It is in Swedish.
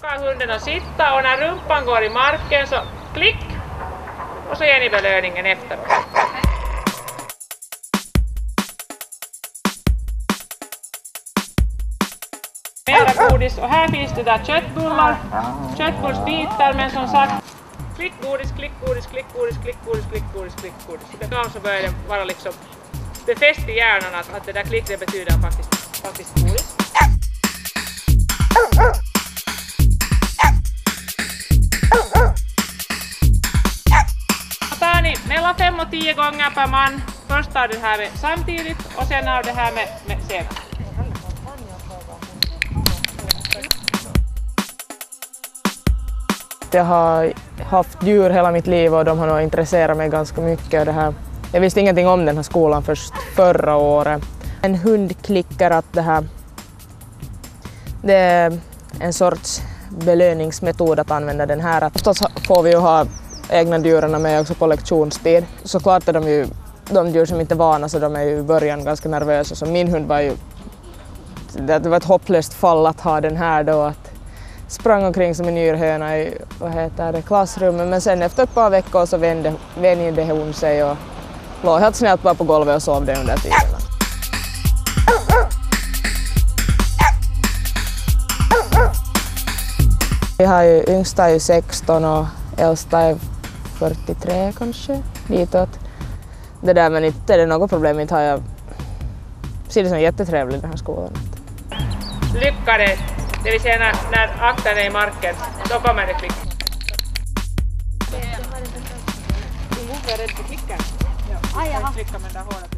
Hundarna sitta och när rumpan går i marken så klick och så ger ni belöningen efteråt. Mera godis och här finns det där köttbullar, köttbullsbitar, men som sagt klick godis, klick godis, klick godis, klick godis, klick godis, klick godis. Så börjar det vara liksom befäst i hjärnan att det där klick det betyder faktiskt godis. Tar ni mellan 5 och 10 gånger per man. Först tar det här med samtidigt och sen har det här med senare. Jag har haft djur hela mitt liv och de har nog intresserat mig ganska mycket. Det här. Jag visste ingenting om den här skolan först förra året. En hund klickar att det är en sorts belöningsmetod att använda den här. Oftast får vi ju ha egna djuren med också på lektionstid. Såklart är de djur som inte är vana, så de är ju i början ganska nervösa. Så min hund var ju, det var ett hopplöst fall att ha den här då. Att sprang omkring som en yrhöna i klassrummet, men sen efter ett par veckor så vänjde hon sig och låg helt snällt bara på golvet och sov det under tiden. Vi har ju yngsta är ju 16 och äldsta är 43 kanske, ditåt. Det där, men inte är det något problem, inte har jag ser det som jättetrevligt den här skolan. Lyckades, det vill säga när akten är i marken, då kommer det klick. Din huvud är rädd för klicken? Ja, jag trycker med den där hårda.